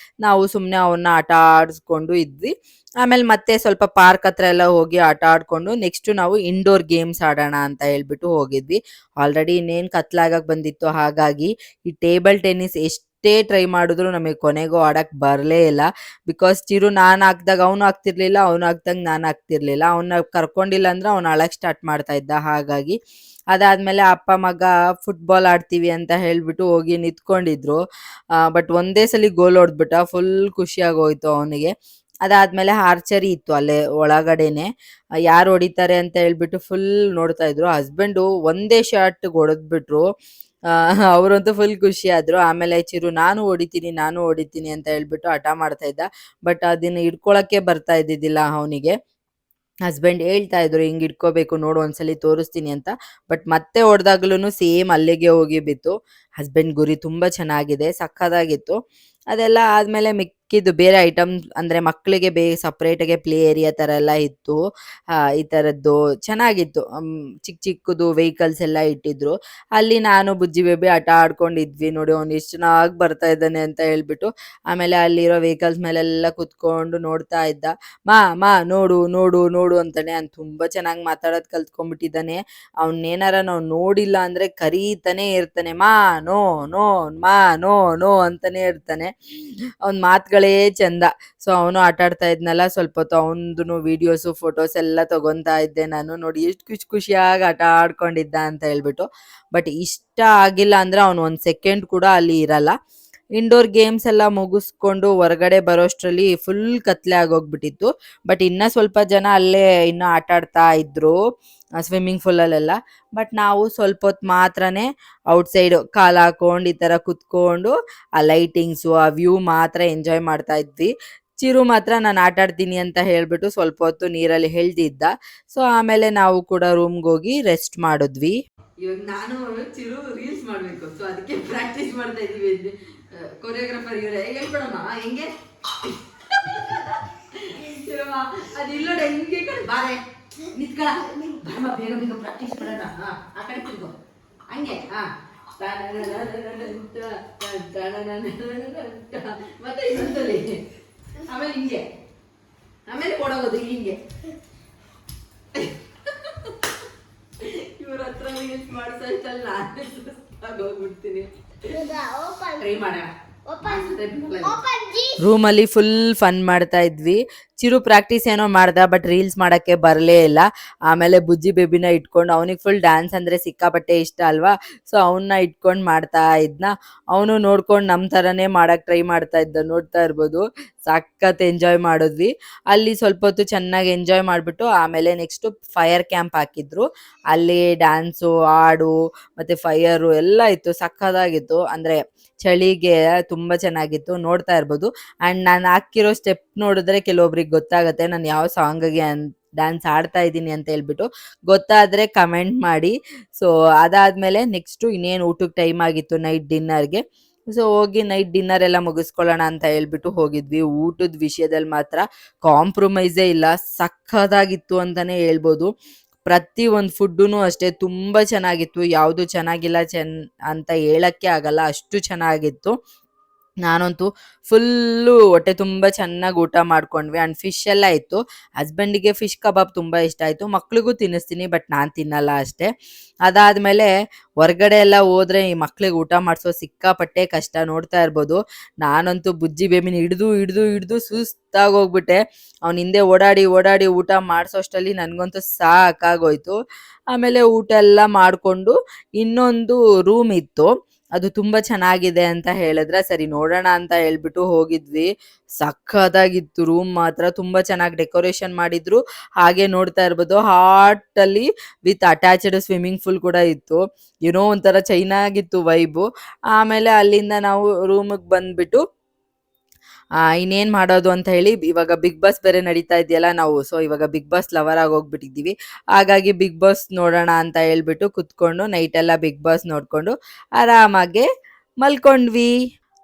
ನಾವು ಸುಮ್ಮನೆ ಅವನ್ನ ಆಟ ಆಡಿಸ್ಕೊಂಡು ಇದ್ವಿ. ಆಮೇಲೆ ಮತ್ತೆ ಸ್ವಲ್ಪ ಪಾರ್ಕ್ ಹತ್ರ ಎಲ್ಲ ಹೋಗಿ ಆಟ ಆಡ್ಕೊಂಡು ನೆಕ್ಸ್ಟ್ ನಾವು ಇಂಡೋರ್ ಗೇಮ್ಸ್ ಆಡೋಣ ಅಂತ ಹೇಳ್ಬಿಟ್ಟು ಹೋಗಿದ್ವಿ. ಆಲ್ರೆಡಿ ಇನ್ನೇನು ಕತ್ಲಾಗಕ್ ಬಂದಿತ್ತು, ಹಾಗಾಗಿ ಈ ಟೇಬಲ್ ಟೆನ್ನಿಸ್ ಎಷ್ಟೇ ಟ್ರೈ ಮಾಡಿದ್ರು ನಮಗೆ ಕೊನೆಗೂ ಆಡಕ್ ಬರಲೇ ಇಲ್ಲ. ಬಿಕಾಸ್ ಚಿರು ನಾನು ಹಾಕ್ದಾಗ ಅವನು ಆಗ್ತಿರ್ಲಿಲ್ಲ, ಅವನು ಹಾಕ್ದಾಗ ನಾನು ಆಗ್ತಿರ್ಲಿಲ್ಲ. ಅವನ್ನ ಕರ್ಕೊಂಡಿಲ್ಲ ಅಂದ್ರೆ ಅವ್ನು ಅಳಕ್ ಸ್ಟಾರ್ಟ್ ಮಾಡ್ತಾ ಇದ್ದ. ಹಾಗಾಗಿ ಅದಾದ್ಮೇಲೆ ಅಪ್ಪ ಮಗ ಫುಟ್ಬಾಲ್ ಆಡ್ತೀವಿ ಅಂತ ಹೇಳ್ಬಿಟ್ಟು ಹೋಗಿ ನಿಂತ್ಕೊಂಡಿದ್ರು. ಬಟ್ ಒಂದೇ ಸಲ ಗೋಲ್ ಹೊಡೆದ್ಬಿಟ್ಟ, ಫುಲ್ ಖುಷಿಯಾಗಿ ಹೋಯ್ತು ಅವನಿಗೆ. ಅದಾದ್ಮೇಲೆ ಆರ್ಚರಿ ಇತ್ತು ಅಲ್ಲೇ ಒಳಗಡೆನೆ, ಯಾರು ಹೊಡಿತಾರೆ ಅಂತ ಹೇಳ್ಬಿಟ್ಟು ಫುಲ್ ನೋಡ್ತಾ ಇದ್ರು. ಹಸ್ಬೆಂಡು ಒಂದೇ ಶಾಟ್ ಹೊಡೆದ್ಬಿಟ್ರು. ಅವರಂತೂ ಫುಲ್ ಖುಷಿ ಆದ್ರು. ಆಮೇಲೆ ಚಿರು ನಾನು ಹೊಡಿತೀನಿ ಅಂತ ಹೇಳ್ಬಿಟ್ಟು ಹಠ ಮಾಡ್ತಾ ಇದ್ದ. ಬಟ್ ಅದನ್ನ ಹಿಡ್ಕೊಳಕ್ಕೆ ಬರ್ತಾ ಇದ್ದಿದ್ದಿಲ್ಲ ಅವನಿಗೆ. ಹಸ್ಬೆಂಡ್ ಹೇಳ್ತಾ ಇದ್ರು ಹಿಂಗ್ ಇಟ್ಕೋಬೇಕು ನೋಡು, ಒಂದ್ಸಲಿ ತೋರಿಸ್ತೀನಿ ಅಂತ. ಬಟ್ ಮತ್ತೆ ಹೊಡೆದಾಗ್ಲೂ ಸೇಮ್ ಅಲ್ಲಿಗೆ ಹೋಗಿ ಬಿತ್ತು. ಹಸ್ಬೆಂಡ್ ಗುರಿ ತುಂಬಾ ಚೆನ್ನಾಗಿದೆ, ಸಖತ್ತಾಗಿತ್ತು. ಅದೆಲ್ಲ ಆದ್ಮೇಲೆ ಮಿಕ್ಕಿದ್ದು ಬೇರೆ ಐಟಮ್ ಅಂದ್ರೆ ಮಕ್ಕಳಿಗೆ ಸಪ್ರೇಟಾಗೆ ಪ್ಲೇ ಏರಿಯಾ ತರ ಎಲ್ಲ ಇತ್ತು. ಈ ತರದ್ದು ಚೆನ್ನಾಗಿತ್ತು. ಚಿಕ್ಕ ಚಿಕ್ಕದು ವೆಹಿಕಲ್ಸ್ ಎಲ್ಲ ಇಟ್ಟಿದ್ರು. ಅಲ್ಲಿ ನಾನು ಬುಜ್ಜಿ ಬೇಬಿ ಆಟ ಆಡ್ಕೊಂಡಿದ್ವಿ. ನೋಡಿ ಅವ್ನು ಎಷ್ಟು ಚೆನ್ನಾಗಿ ಬರ್ತಾ ಇದ್ದಾನೆ ಅಂತ ಹೇಳ್ಬಿಟ್ಟು. ಆಮೇಲೆ ಅಲ್ಲಿರೋ ವೆಹಿಕಲ್ಸ್ ಮೇಲೆಲ್ಲ ಕುತ್ಕೊಂಡು ನೋಡ್ತಾ ಇದ್ದ. ಮಾ ನೋಡು ನೋಡು ನೋಡು ಅಂತಾನೆ. ಅವ್ನು ತುಂಬಾ ಚೆನ್ನಾಗಿ ಮಾತಾಡೋದ್ ಕಲ್ತ್ಕೊಂಡ್ಬಿಟ್ಟಿದ್ದಾನೆ. ಅವ್ನೇನಾರ ನಾವು ನೋಡಿಲ್ಲ ಅಂದ್ರೆ ಕರೀತಾನೆ ಇರ್ತಾನೆ, ಮಾ ನೋ ನೋ ಮಾ ನೋ ನೋ ಅಂತಾನೆ ಇರ್ತಾನೆ. ಅವ್ನ ಮಾತುಗಳೇ ಚಂದ. ಸೊ ಅವನು ಆಟ ಆಡ್ತಾ ಇದ್ನಲ್ಲ, ಸ್ವಲ್ಪ ಹೊತ್ತು ಅವನದು ವಿಡಿಯೋಸು ಫೋಟೋಸ್ ಎಲ್ಲ ತಗೊಂತಾ ಇದ್ದೆ ನಾನು. ನೋಡಿ ಎಷ್ಟು ಖುಷಿಯಾಗಿ ಆಟ ಆಡ್ಕೊಂಡಿದ್ದ ಅಂತ ಹೇಳ್ಬಿಟ್ಟು. ಬಟ್ ಇಷ್ಟ ಆಗಿಲ್ಲ ಅಂದ್ರೆ ಅವ್ನು ಒಂದ್ ಸೆಕೆಂಡ್ ಕೂಡ ಅಲ್ಲಿ ಇರಲ್ಲ. ಇಂಡೋರ್ ಗೇಮ್ಸ್ ಎಲ್ಲ ಮುಗಿಸ್ಕೊಂಡು ಹೊರಗಡೆ ಬರೋಷ್ಟರಲ್ಲಿ ಫುಲ್ ಕತ್ಲೆ ಆಗೋಗ್ಬಿಟ್ಟಿತ್ತು. ಬಟ್ ಇನ್ನ ಸ್ವಲ್ಪ ಜನ ಅಲ್ಲೇ ಇನ್ನ ಆಟ ಆಡ್ತಾ ಇದ್ರು ಸ್ವಿಮ್ಮಿಂಗ್ ಪೂಲಲ್ಲೆಲ್ಲ. ಬಟ್ ನಾವು ಸ್ವಲ್ಪ ಹೊತ್ತು ಮಾತ್ರನೇ ಔಟ್ಸೈಡ್ ಕಾಲ್ ಹಾಕೊಂಡು ಈ ತರ ಕುತ್ಕೊಂಡು ಆ ಲೈಟಿಂಗ್ಸು ಆ ವ್ಯೂ ಮಾತ್ರ ಎಂಜಾಯ್ ಮಾಡ್ತಾ ಇದ್ವಿ. ಚಿರು ಮಾತ್ರ ನಾನು ಆಟ ಆಡ್ತೀನಿ ಅಂತ ಹೇಳ್ಬಿಟ್ಟು ಸ್ವಲ್ಪ ಹೊತ್ತು ನೀರಲ್ಲಿ ಹೆಳ್ದಿದ್ದ. ಸೊ ಆಮೇಲೆ ನಾವು ಕೂಡ ರೂಮ್ಗೆ ಹೋಗಿ ರೆಸ್ಟ್ ಮಾಡಿದ್ವಿ. ಇವಾಗ ನಾನು ಚಿರು ರೀಲ್ಸ್ ಮಾಡ್ಬೇಕು, ಸೊ ಅದಕ್ಕೆ ಪ್ರಾಕ್ಟೀಸ್ ಮಾಡ್ತಾ ಇದೀವಿ. ಕೊರಿಯೋಗ್ರಾಫರ್ ಇವರೇ ಹೇಳ್ಕೊಡಮ್ಮ ಹೆಂಗೆ ಅದಿಲ್ಲೋಡ ಹೆಂಗೆ ಬಾರೆ ನಿತ್ಕಳ ಬರಮ್ಮ, ಬೇಗ ಬೇಗ ಪ್ರಾಕ್ಟೀಸ್ ಮಾಡೋಣ. ಆ ಕಡೆ ತಿರ್ಗೋ ಹಂಗೆ. ಮತ್ತೆ ಇನ್ನೊಂದ್ಸಲಿ ಆಮೇಲೆ ಹಿಂಗೆ, ಆಮೇಲೆ ಕೊಡೋದು ಹಿಂಗೆ. ಇವ್ರ ಹತ್ರ ರೀಲ್ಸ್ ಮಾಡ್ಸಲ್ಲ, ನಾನು ಹೋಗ್ಬಿಡ್ತೀನಿ. ಟ್ರೈ ಮಾಡೋಣ. ರೂಮಲ್ಲಿ ಫುಲ್ ಫನ್ ಮಾಡ್ತಾ ಇದ್ವಿ. ಚಿರು ಪ್ರಾಕ್ಟೀಸ್ ಏನೋ ಮಾಡ್ದ, ಬಟ್ ರೀಲ್ಸ್ ಮಾಡಕ್ಕೆ ಬರಲೇ ಇಲ್ಲ. ಆಮೇಲೆ ಬುಜ್ಜಿ ಬೇಬಿನ ಇಟ್ಕೊಂಡು, ಅವನಿಗೆ ಫುಲ್ ಡ್ಯಾನ್ಸ್ ಅಂದ್ರೆ ಸಿಕ್ಕಾಪಟ್ಟೆ ಇಷ್ಟ ಅಲ್ವಾ. ಸೊ ಅವನ್ನ ಇಟ್ಕೊಂಡು ಮಾಡ್ತಾ ಇದ್ನ. ಅವನು ನೋಡ್ಕೊಂಡು ನಮ್ಮ ಥರನೇ ಮಾಡಕ್ ಟ್ರೈ ಮಾಡ್ತಾ ಇದ್ದ, ನೋಡ್ತಾ ಇರ್ಬೋದು. ಸಖತ್ ಎಂಜಾಯ್ ಮಾಡಿದ್ವಿ. ಅಲ್ಲಿ ಸ್ವಲ್ಪ ಹೊತ್ತು ಚೆನ್ನಾಗಿ ಎಂಜಾಯ್ ಮಾಡಿಬಿಟ್ಟು ಆಮೇಲೆ ನೆಕ್ಸ್ಟ್ ಫೈರ್ ಕ್ಯಾಂಪ್ ಹಾಕಿದ್ರು. ಅಲ್ಲಿ ಡ್ಯಾನ್ಸು, ಹಾಡು ಮತ್ತೆ ಫೈರು ಎಲ್ಲ ಇತ್ತು, ಸಖತ್ತಾಗಿತ್ತು. ಅಂದ್ರೆ ಚಳಿಗೆ ತುಂಬಾ ಚೆನ್ನಾಗಿತ್ತು, ನೋಡ್ತಾ ಇರ್ಬೋದು. ಅಂಡ್ ನಾನು ಹಾಕಿರೋ ಸ್ಟೆಪ್ ನೋಡಿದ್ರೆ ಕೆಲವೊಬ್ರಿಗೆ ಗೊತ್ತಾಗತ್ತೆ ನಾನು ಯಾವ ಸಾಂಗ್ಗೆ ಡ್ಯಾನ್ಸ್ ಆಡ್ತಾ ಇದ್ದೀನಿ ಅಂತ ಹೇಳ್ಬಿಟ್ಟು. ಗೊತ್ತಾದ್ರೆ ಕಮೆಂಟ್ ಮಾಡಿ. ಸೊ ಅದಾದ್ಮೇಲೆ ನೆಕ್ಸ್ಟ್ ಇನ್ನೇನು ಊಟಕ್ಕೆ ಟೈಮ್ ಆಗಿತ್ತು, ನೈಟ್ ಡಿನ್ನರ್ಗೆ. ಸೊ ಹೋಗಿ ನೈಟ್ ಡಿನ್ನರ್ ಎಲ್ಲ ಮುಗಿಸ್ಕೊಳ್ಳೋಣ ಅಂತ ಹೇಳ್ಬಿಟ್ಟು ಹೋಗಿದ್ವಿ. ಊಟದ ವಿಷಯದಲ್ಲಿ ಮಾತ್ರ ಕಾಂಪ್ರಮೈಸೇ ಇಲ್ಲ, ಸಖತ್ತಾಗಿತ್ತು ಅಂತಾನೆ ಹೇಳ್ಬೋದು. ಪ್ರತಿ ಒಂದು ಫುಡ್ಡುನು ಅಷ್ಟೇ ತುಂಬಾ ಚೆನ್ನಾಗಿತ್ತು. ಯಾವುದು ಚೆನ್ನಾಗಿಲ್ಲ ಅಂತ ಹೇಳಕ್ಕೆ ಆಗಲ್ಲ, ಅಷ್ಟು ಚೆನ್ನಾಗಿತ್ತು. ನಾನಂತೂ ಫುಲ್ಲು ಹೊಟ್ಟೆ ತುಂಬ ಚೆನ್ನಾಗಿ ಊಟ ಮಾಡ್ಕೊಂಡ್ವಿ. ಆ್ಯಂಡ್ ಫಿಶ್ ಎಲ್ಲ ಇತ್ತು. ಹಸ್ಬೆಂಡಿಗೆ ಫಿಶ್ ಕಬಾಬ್ ತುಂಬ ಇಷ್ಟ ಆಯಿತು. ಮಕ್ಳಿಗೂ ತಿನ್ನಿಸ್ತೀನಿ, ಬಟ್ ನಾನು ತಿನ್ನಲ್ಲ ಅಷ್ಟೇ. ಅದಾದಮೇಲೆ ಹೊರಗಡೆ ಎಲ್ಲ ಹೋದ್ರೆ ಈ ಮಕ್ಳಿಗೆ ಊಟ ಮಾಡಿಸೋ ಸಿಕ್ಕಾಪಟ್ಟೆ ಕಷ್ಟ, ನೋಡ್ತಾ ಇರ್ಬೋದು. ನಾನಂತೂ ಬುಜ್ಜಿ ಬೇಬಿನ ಹಿಡ್ದು ಹಿಡ್ದು ಹಿಡ್ದು ಸುಸ್ತಾಗಿ ಹೋಗ್ಬಿಟ್ಟೆ. ಅವ್ನ ಹಿಂದೆ ಓಡಾಡಿ ಓಡಾಡಿ ಊಟ ಮಾಡಿಸೋಷ್ಟರಲ್ಲಿ ನನಗಂತೂ ಸಾಕಾಗೋಯ್ತು. ಆಮೇಲೆ ಊಟ ಎಲ್ಲ ಮಾಡಿಕೊಂಡು ಇನ್ನೊಂದು ರೂಮ್ ಇತ್ತು, ಅದು ತುಂಬಾ ಚೆನ್ನಾಗಿದೆ ಅಂತ ಹೇಳಿದ್ರೆ ಸರಿ ನೋಡೋಣ ಅಂತ ಹೇಳ್ಬಿಟ್ಟು ಹೋಗಿದ್ವಿ. ಸಖತ್ತಾಗಿತ್ತು ರೂಮ್ ಮಾತ್ರ, ತುಂಬಾ ಚೆನ್ನಾಗಿ ಡೆಕೋರೇಷನ್ ಮಾಡಿದ್ರು. ಹಾಗೆ ನೋಡ್ತಾ ಇರ್ಬೋದು ಹಾಟ್ ಅಲ್ಲಿ ವಿತ್ ಅಟ್ಯಾಚ್ಡ್ ಸ್ವಿಮ್ಮಿಂಗ್ ಪೂಲ್ ಕೂಡ ಇತ್ತು. ಏನೋ ಒಂಥರ ಚೈನಾಗಿತ್ತು ವೈಬು. ಆಮೇಲೆ ಅಲ್ಲಿಂದ ನಾವು ರೂಮಿಗೆ ಬಂದ್ಬಿಟ್ಟು ಇನ್ನೇನ್ ಮಾಡೋದು ಅಂತ ಹೇಳಿ, ಇವಾಗ ಬಿಗ್ ಬಾಸ್ ಬೇರೆ ನಡೀತಾ ಇದೆಯಲ್ಲ ನಾವು, ಸೊ ಇವಾಗ ಬಿಗ್ ಬಾಸ್ ಲವರ್ ಆಗಿ ಹೋಗ್ಬಿಟ್ಟಿದ್ದೀವಿ. ಹಾಗಾಗಿ ಬಿಗ್ ಬಾಸ್ ನೋಡೋಣ ಅಂತ ಹೇಳ್ಬಿಟ್ಟು ಕುತ್ಕೊಂಡು ನೈಟ್ ಎಲ್ಲ ಬಿಗ್ ಬಾಸ್ ನೋಡ್ಕೊಂಡು ಆರಾಮಾಗೆ ಮಲ್ಕೊಂಡ್ವಿ.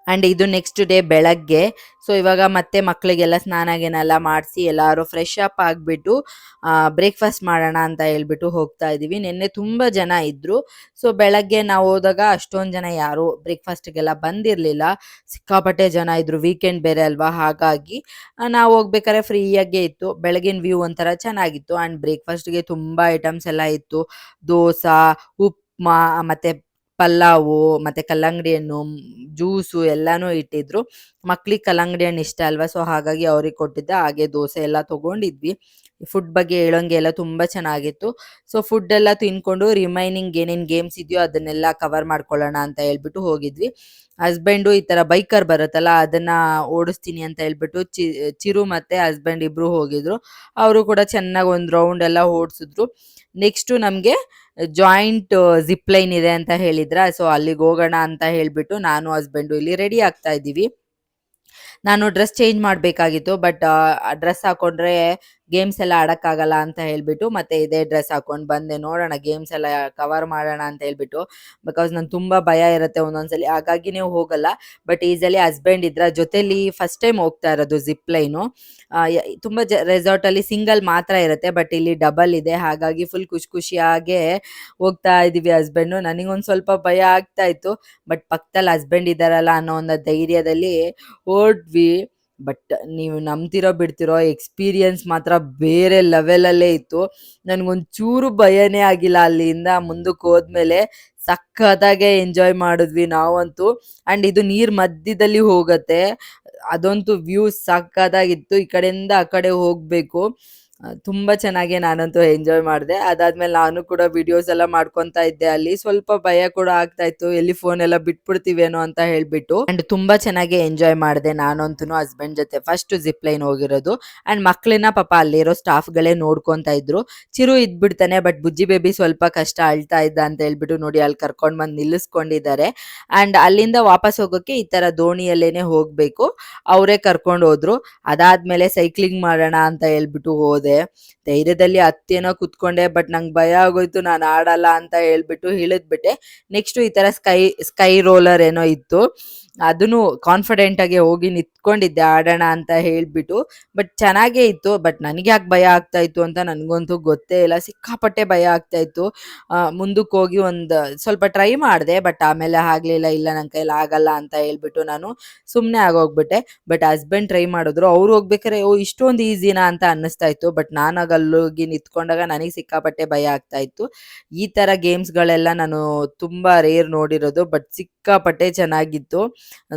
ಆ್ಯಂಡ್ ಇದು ನೆಕ್ಸ್ಟ್ ಡೇ ಬೆಳಗ್ಗೆ. ಸೊ ಇವಾಗ ಮತ್ತೆ ಮಕ್ಕಳಿಗೆಲ್ಲ ಸ್ನಾನ ಗೀನ ಎಲ್ಲ ಮಾಡಿಸಿ ಎಲ್ಲರೂ ಫ್ರೆಶ್ ಅಪ್ ಆಗಿಬಿಟ್ಟು ಬ್ರೇಕ್ಫಾಸ್ಟ್ ಮಾಡೋಣ ಅಂತ ಹೇಳ್ಬಿಟ್ಟು ಹೋಗ್ತಾ ಇದ್ದೀವಿ. ನಿನ್ನೆ ತುಂಬ ಜನ ಇದ್ದರು. ಸೊ ಬೆಳಗ್ಗೆ ನಾವು ಹೋದಾಗ ಅಷ್ಟೊಂದು ಜನ ಯಾರೂ ಬ್ರೇಕ್ಫಾಸ್ಟಿಗೆಲ್ಲ ಬಂದಿರಲಿಲ್ಲ. ಸಿಕ್ಕಾಪಟ್ಟೆ ಜನ ಇದ್ದರು, ವೀಕೆಂಡ್ ಬೇರೆ ಅಲ್ವಾ, ಹಾಗಾಗಿ ನಾವು ಹೋಗ್ಬೇಕಾದ್ರೆ ಫ್ರೀಯಾಗೇ ಇತ್ತು. ಬೆಳಗಿನ ವ್ಯೂ ಒಂಥರ ಚೆನ್ನಾಗಿತ್ತು. ಆ್ಯಂಡ್ ಬ್ರೇಕ್ಫಾಸ್ಟ್ಗೆ ತುಂಬ ಐಟಮ್ಸ್ ಎಲ್ಲ ಇತ್ತು. ದೋಸೆ, ಉಪ್ಮಾ, ಮತ್ತು ಪಲ್ಲಾವು, ಮತ್ತು ಕಲ್ಲಂಗಡಿ ಹಣ್ಣು, ಜ್ಯೂಸು ಎಲ್ಲನೂ ಇಟ್ಟಿದ್ರು. ಮಕ್ಳಿಗೆ ಕಲ್ಲಂಗಡಿ ಹಣ್ಣು ಇಷ್ಟ ಅಲ್ವಾ, ಸೊ ಹಾಗಾಗಿ ಅವ್ರಿಗೆ ಕೊಟ್ಟಿದ್ದೆ. ಹಾಗೆ ದೋಸೆ ಎಲ್ಲ ತೊಗೊಂಡಿದ್ವಿ. ಫುಡ್ ಬಗ್ಗೆ ಹೇಳೋಂಗೆ ಎಲ್ಲ ತುಂಬ ಚೆನ್ನಾಗಿತ್ತು. ಸೊ ಫುಡ್ ಎಲ್ಲ ತಿನ್ಕೊಂಡು ರಿಮೈನಿಂಗ್ ಏನೇನು ಗೇಮ್ಸ್ ಇದೆಯೋ ಅದನ್ನೆಲ್ಲ ಕವರ್ ಮಾಡ್ಕೊಳ್ಳೋಣ ಅಂತ ಹೇಳ್ಬಿಟ್ಟು ಹೋಗಿದ್ವಿ. ಹಸ್ಬೆಂಡು ಈ ಥರ ಬೈಕರ್ ಬರುತ್ತಲ್ಲ ಅದನ್ನು ಓಡಿಸ್ತೀನಿ ಅಂತ ಹೇಳ್ಬಿಟ್ಟು ಚಿರು ಮತ್ತು ಹಸ್ಬೆಂಡ್ ಇಬ್ಬರು ಹೋಗಿದ್ರು. ಅವರು ಕೂಡ ಚೆನ್ನಾಗಿ ಒಂದು ರೌಂಡ್ ಎಲ್ಲ ಓಡಿಸಿದ್ರು. ನೆಕ್ಸ್ಟು ನಮಗೆ ಜಾಯಿಂಟ್ ಜಿಪ್ ಲೈನ್ ಇದೆ ಅಂತ ಹೇಳಿದ್ರ, ಸೊ ಅಲ್ಲಿಗೆ ಹೋಗೋಣ ಅಂತ ಹೇಳ್ಬಿಟ್ಟು ನಾನು ಹಸ್ಬೆಂಡು ಇಲ್ಲಿ ರೆಡಿ ಆಗ್ತಾ ಇದ್ದೀವಿ. ನಾನು ಡ್ರೆಸ್ ಚೇಂಜ್ ಮಾಡಬೇಕಾಗಿತ್ತು, ಬಟ್ ಡ್ರೆಸ್ ಹಾಕೊಂಡ್ರೆ ಗೇಮ್ಸ್ ಎಲ್ಲ ಆಡೋಕ್ಕಾಗಲ್ಲ ಅಂತ ಹೇಳ್ಬಿಟ್ಟು ಮತ್ತೆ ಇದೇ ಡ್ರೆಸ್ ಹಾಕೊಂಡು ಬಂದೆ. ನೋಡೋಣ ಗೇಮ್ಸ್ ಎಲ್ಲ ಕವರ್ ಮಾಡೋಣ ಅಂತ ಹೇಳ್ಬಿಟ್ಟು, ಬಿಕಾಸ್ ನಂಗೆ ತುಂಬ ಭಯ ಇರುತ್ತೆ ಒಂದೊಂದ್ಸಲಿ, ಹಾಗಾಗಿನೇ ಹೋಗಲ್ಲ. ಬಟ್ ಈ ಸಲ ಹಸ್ಬೆಂಡ್ ಇದ್ರ ಜೊತೆಲಿ ಫಸ್ಟ್ ಟೈಮ್ ಹೋಗ್ತಾ ಇರೋದು ಜಿಪ್ ಲೈನು. ತುಂಬ ರೆಸಾರ್ಟಲ್ಲಿ ಸಿಂಗಲ್ ಮಾತ್ರ ಇರುತ್ತೆ, ಬಟ್ ಇಲ್ಲಿ ಡಬಲ್ ಇದೆ. ಹಾಗಾಗಿ ಫುಲ್ ಖುಷಿಯಾಗೆ ಹೋಗ್ತಾ ಇದ್ದೀವಿ ಹಸ್ಬೆಂಡು. ನನಗೊಂದು ಸ್ವಲ್ಪ ಭಯ ಆಗ್ತಾ ಇತ್ತು, ಬಟ್ ಪಕ್ಕದಲ್ಲಿ ಹಸ್ಬೆಂಡ್ ಇದ್ದಾರಲ್ಲ ಅನ್ನೋ ಒಂದು ಧೈರ್ಯದಲ್ಲಿ ಓಡ್ವಿ. ಬಟ್ ನೀವು ನಂಬ್ತಿರೋ ಬಿಡ್ತಿರೋ ಎಕ್ಸ್ಪೀರಿಯನ್ಸ್ ಮಾತ್ರ ಬೇರೆ ಲೆವೆಲಲ್ಲೇ ಇತ್ತು. ನನಗೊಂಚೂರು ಭಯನೇ ಆಗಿಲ್ಲ. ಅಲ್ಲಿಂದ ಮುಂದಕ್ಕೆ ಹೋದ್ಮೇಲೆ ಸಖತ್ತಾಗೆ ಎಂಜಾಯ್ ಮಾಡಿದ್ವಿ ನಾವಂತೂ. ಆ್ಯಂಡ್ ಇದು ನೀರು ಮಧ್ಯದಲ್ಲಿ ಹೋಗುತ್ತೆ, ಅದಂತೂ ವ್ಯೂ ಸಖತ್ತಾಗಿತ್ತು. ಈ ಕಡೆಯಿಂದ ಆ ಕಡೆ ಹೋಗಬೇಕು. ತುಂಬ ಚೆನ್ನಾಗಿ ನಾನಂತೂ ಎಂಜಾಯ್ ಮಾಡಿದೆ. ಅದಾದ್ಮೇಲೆ ನಾನು ಕೂಡ ವಿಡಿಯೋಸ್ ಎಲ್ಲ ಮಾಡ್ಕೊತಾ ಇದ್ದೆ. ಅಲ್ಲಿ ಸ್ವಲ್ಪ ಭಯ ಕೂಡ ಆಗ್ತಾ ಇತ್ತು, ಎಲ್ಲಿ ಫೋನ್ ಎಲ್ಲ ಬಿಟ್ಬಿಡ್ತೀವೇನೋ ಅಂತ ಹೇಳ್ಬಿಟ್ಟು. ಅಂಡ್ ತುಂಬಾ ಚೆನ್ನಾಗಿ ಎಂಜಾಯ್ ಮಾಡಿದೆ ನಾನಂತೂ ಹಸ್ಬೆಂಡ್ ಜೊತೆ. ಫಸ್ಟ್ ಜಿಪ್ ಲೈನ್ ಹೋಗಿರೋದು. ಅಂಡ್ ಮಕ್ಕಳನ್ನ ಪಾಪ ಅಲ್ಲಿರೋ ಸ್ಟಾಫ್ಗಳೇ ನೋಡ್ಕೊತಾ ಇದ್ರು. ಚಿರು ಇದ್ಬಿಡ್ತಾನೆ, ಬಟ್ ಬುಜ್ಜಿ ಬೇಬಿ ಸ್ವಲ್ಪ ಕಷ್ಟ ಅಳ್ತಾ ಇದ್ದ ಅಂತ ಹೇಳ್ಬಿಟ್ಟು ನೋಡಿ ಅಲ್ಲಿ ಕರ್ಕೊಂಡ್ ಬಂದು ನಿಲ್ಲಿಸ್ಕೊಂಡಿದ್ದಾರೆ. ಅಂಡ್ ಅಲ್ಲಿಂದ ವಾಪಸ್ ಹೋಗೋಕೆ ಈ ತರ ದೋಣಿಯಲ್ಲೇನೆ ಹೋಗ್ಬೇಕು, ಅವರೇ ಕರ್ಕೊಂಡು ಹೋದ್ರು. ಅದಾದ್ಮೇಲೆ ಸೈಕ್ಲಿಂಗ್ ಮಾಡೋಣ ಅಂತ ಹೇಳ್ಬಿಟ್ಟು ಹೋದೆ. ಧೈರ್ಯದಲ್ಲಿ ಹತ್ತೇನೋ ಕುತ್ಕೊಂಡೆ, ಬಟ್ ನಂಗೆ ಭಯ ಆಗೋಯ್ತು, ನಾನು ಆಡಲ್ಲ ಅಂತ ಹೇಳ್ಬಿಟ್ಟು ಇಳಿದ್ಬಿಟ್ಟೆ. ನೆಕ್ಸ್ಟ್ ಈ ತರ ಸ್ಕೈ ರೋಲರ್ ಏನೋ ಇತ್ತು, ಅದನ್ನು ಕಾನ್ಫಿಡೆಂಟ್ ಆಗಿ ಹೋಗಿ ನಿಂತ್ಕೊಂಡಿದ್ದೆ ಆಡೋಣ ಅಂತ ಹೇಳ್ಬಿಟ್ಟು. ಬಟ್ ಚೆನ್ನಾಗೇ ಇತ್ತು, ಬಟ್ ನನಗೆ ಯಾಕೆ ಭಯ ಆಗ್ತಾ ಇತ್ತು ಅಂತ ನನಗಂತೂ ಗೊತ್ತೇ ಇಲ್ಲ. ಸಿಕ್ಕಾಪಟ್ಟೆ ಭಯ ಆಗ್ತಾ ಇತ್ತು. ಮುಂದಕ್ಕೆ ಹೋಗಿ ಒಂದು ಸ್ವಲ್ಪ ಟ್ರೈ ಮಾಡಿದೆ, ಬಟ್ ಆಮೇಲೆ ಆಗಲಿಲ್ಲ. ಇಲ್ಲ ನನ್ನ ಕೈಲಿ ಆಗಲ್ಲ ಅಂತ ಹೇಳ್ಬಿಟ್ಟು ನಾನು ಸುಮ್ಮನೆ ಆಗೋಗ್ಬಿಟ್ಟೆ. ಬಟ್ ಹಸ್ಬೆಂಡ್ ಟ್ರೈ ಮಾಡಿದ್ರು. ಅವ್ರು ಹೋಗ್ಬೇಕಾರೆ ಇಷ್ಟೊಂದು ಈಸಿನಾ ಅಂತ ಅನ್ನಿಸ್ತಾ ಇತ್ತು. ಬಟ್ ನಾನಾಗ ಅಲ್ಲೋಗಿ ನಿಂತ್ಕೊಂಡಾಗ ನನಗೆ ಸಿಕ್ಕಾಪಟ್ಟೆ ಭಯ ಆಗ್ತಾ ಇತ್ತು. ಈ ಥರ ಗೇಮ್ಸ್ಗಳೆಲ್ಲ ನಾನು ತುಂಬ ರೇರ್ ನೋಡಿರೋದು, ಬಟ್ ಸಿಕ್ಕಾಪಟ್ಟೆ ಚೆನ್ನಾಗಿತ್ತು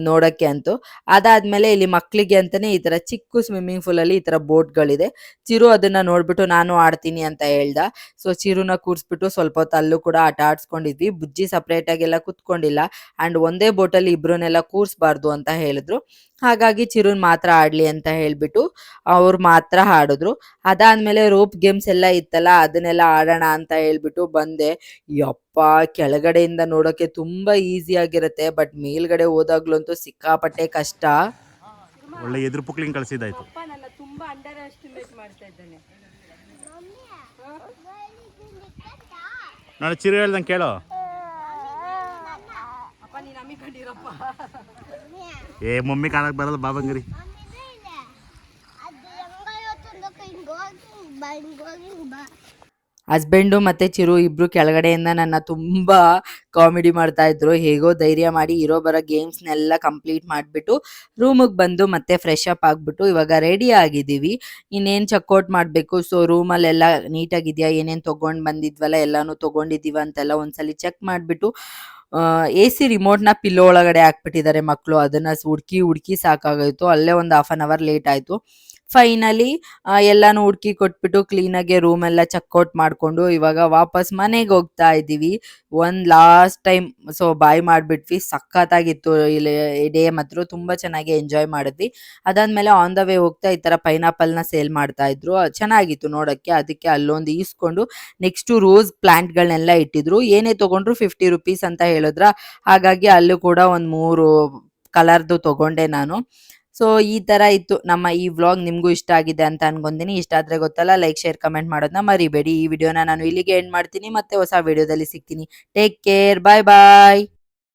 ನೋಡೋಕ್ಕೆ ಅಂತೂ. ಅದಾದಮೇಲೆ ಇಲ್ಲಿ ಮಕ್ಕಳಿಗೆ ಅಂತಲೇ ಈ ಥರ ಚಿಕ್ಕ ಸ್ವಿಮ್ಮಿಂಗ್ ಪೂಲಲ್ಲಿ ಈ ಥರ ಬೋಟ್ಗಳಿದೆ. ಚಿರು ಅದನ್ನು ನೋಡಿಬಿಟ್ಟು ನಾನು ಆಡ್ತೀನಿ ಅಂತ ಹೇಳ್ದ. ಸೊ ಚಿರುನ ಕೂರಿಸ್ಬಿಟ್ಟು ಸ್ವಲ್ಪ ಹೊತ್ತು ಅಲ್ಲೂ ಕೂಡ ಆಟ ಆಡಿಸ್ಕೊಂಡಿದ್ವಿ. ಬುಜ್ಜಿ ಸಪ್ರೇಟಾಗೆಲ್ಲ ಕೂತ್ಕೊಂಡಿಲ್ಲ. ಆ್ಯಂಡ್ ಒಂದೇ ಬೋಟಲ್ಲಿ ಇಬ್ಬರನ್ನೆಲ್ಲ ಕೂರಿಸ್ಬಾರ್ದು ಅಂತ ಹೇಳಿದ್ರು. ಹಾಗಾಗಿ ಚಿರುನ್ ಮಾತ್ರ ಆಡಲಿ ಅಂತ ಹೇಳ್ಬಿಟ್ಟು ಅವ್ರು ಮಾತ್ರ ಆಡಿದ್ರು. ಅದಾದಮೇಲೆ ರೋಪ್ ಗೇಮ್ಸ್ ಎಲ್ಲ ಇತ್ತಲ್ಲ, ಅದನ್ನೆಲ್ಲ ಆಡೋಣ ಅಂತ ಹೇಳ್ಬಿಟ್ಟು ಬಂದೆ. ಯಪ್ಪ, ಕೆಳಗಡೆಯಿಂದ ನೋಡೋಕ್ಕೆ ತುಂಬ ಈಸಿ ಆಗಿರುತ್ತೆ, ಬಟ್ ಮೇಲ್ಗಡೆ ಹೋದಾಗ್ಲಂತೂ ಸಿಕ್ಕಾಪಟ್ಟೆ ಕಷ್ಟ. ಒಳ್ಳೆ ಎದುರು ಪುಕ್ಲಿಂಗ್ ಕಳಿಸಿದ್ದಾಯ್ತು. ನನ್ನ ತುಂಬಾ ಅಂಡರ್ ಎಸ್ಟಿಮೇಟ್ ಮಾಡ್ತಾ ಇದ್ದಾನೆ. ನಾನು ಚಿರು ಹೇಳ್ದಂಗೆ ಕೇಳೋ. ಅಪ್ಪ ನೀನು ಅಮ್ಮಿ ಕಂಡಿರಪ್ಪ. ಮಮ್ಮಿ ಕಾಣಕ್ಕೆ ಬರಲ್ಲ ಬಾಬಂಗರಿ. ಹಸ್ಬೆಂಡು ಮತ್ತು ಚಿರು ಇಬ್ಬರು ಕೆಳಗಡೆಯಿಂದ ನನ್ನ ತುಂಬ ಕಾಮಿಡಿ ಮಾಡ್ತಾಯಿದ್ರು. ಹೇಗೋ ಧೈರ್ಯ ಮಾಡಿ ಇರೋ ಬರೋ ಗೇಮ್ಸ್ನೆಲ್ಲ ಕಂಪ್ಲೀಟ್ ಮಾಡಿಬಿಟ್ಟು ರೂಮಿಗೆ ಬಂದು ಮತ್ತೆ ಫ್ರೆಶ್ ಅಪ್ ಆಗಿಬಿಟ್ಟು ಇವಾಗ ರೆಡಿ ಆಗಿದ್ದೀವಿ. ಇನ್ನೇನು ಚೆಕ್ಔಟ್ ಮಾಡಬೇಕು. ಸೊ ರೂಮಲ್ಲೆಲ್ಲ ನೀಟಾಗಿದೆಯಾ, ಏನೇನು ತೊಗೊಂಡು ಬಂದಿದ್ವಲ್ಲ ಎಲ್ಲನೂ ತೊಗೊಂಡಿದ್ದೀವಿ ಅಂತೆಲ್ಲ ಒಂದ್ಸಲಿ ಚೆಕ್ ಮಾಡಿಬಿಟ್ಟು AC ರಿಮೋಟ್ನ ಪಿಲ್ಲೋ ಒಳಗಡೆ ಹಾಕ್ಬಿಟ್ಟಿದ್ದಾರೆ ಮಕ್ಕಳು. ಅದನ್ನು ಹುಡುಕಿ ಸಾಕಾಗೋಯ್ತು. ಅಲ್ಲೇ ಒಂದು ಹಾಫ್ ಆನ್ ಅವರ್ ಲೇಟ್ ಆಯಿತು. ಫೈನಲಿ ಎಲ್ಲಾನು ಹುಡುಕಿ ಕೊಟ್ಬಿಟ್ಟು ಕ್ಲೀನಾಗಿ ರೂಮೆಲ್ಲ ಚೆಕ್ಔಟ್ ಮಾಡಿಕೊಂಡು ಇವಾಗ ವಾಪಸ್ ಮನೆಗೆ ಹೋಗ್ತಾ ಇದ್ದೀವಿ. ಒಂದು ಲಾಸ್ಟ್ ಟೈಮ್ ಸೊ ಬಾಯ್ ಮಾಡಿಬಿಟ್ವಿ. ಸಖತ್ತಾಗಿತ್ತು ಇಲ್ಲಿ ಡೇ ಮಾತ್ರ, ತುಂಬ ಚೆನ್ನಾಗಿ ಎಂಜಾಯ್ ಮಾಡಿದ್ವಿ. ಅದಾದಮೇಲೆ ಆನ್ ದ ವೇ ಹೋಗ್ತಾ ಈ ಥರ ಪೈನಾಪಲ್ನ ಸೇಲ್ ಮಾಡ್ತಾ ಇದ್ರು, ಚೆನ್ನಾಗಿತ್ತು ನೋಡೋಕ್ಕೆ. ಅದಕ್ಕೆ ಅಲ್ಲೊಂದು ಈಸ್ಕೊಂಡು ನೆಕ್ಸ್ಟು ರೋಸ್ ಪ್ಲ್ಯಾಂಟ್ಗಳನ್ನೆಲ್ಲ ಇಟ್ಟಿದ್ರು. ಏನೇ ತೊಗೊಂಡ್ರು 50 ರುಪೀಸ್ ಅಂತ ಹೇಳಿದ್ರ, ಹಾಗಾಗಿ ಅಲ್ಲೂ ಕೂಡ ಒಂದು 3 ಕಲರ್ದು ತೊಗೊಂಡೆ ನಾನು. ಸೊ ಈ ಥರ ಇತ್ತು ನಮ್ಮ ಈ ವ್ಲಾಗ್. ನಿಮಗೂ ಇಷ್ಟ ಆಗಿದೆ ಅಂತ ಅನ್ಕೊಂತೀನಿ. ಇಷ್ಟ ಆದರೆ ಗೊತ್ತಲ್ಲ, ಲೈಕ್ ಶೇರ್ ಕಮೆಂಟ್ ಮಾಡೋದನ್ನ ಮರಿಬೇಡಿ. ಈ ವಿಡಿಯೋನ ನಾನು ಇಲ್ಲಿಗೆ ಎಂಡ್ ಮಾಡ್ತೀನಿ, ಮತ್ತೆ ಹೊಸ ವಿಡಿಯೋದಲ್ಲಿ ಸಿಗ್ತೀನಿ. ಟೇಕ್ ಕೇರ್, ಬಾಯ್ ಬಾಯ್.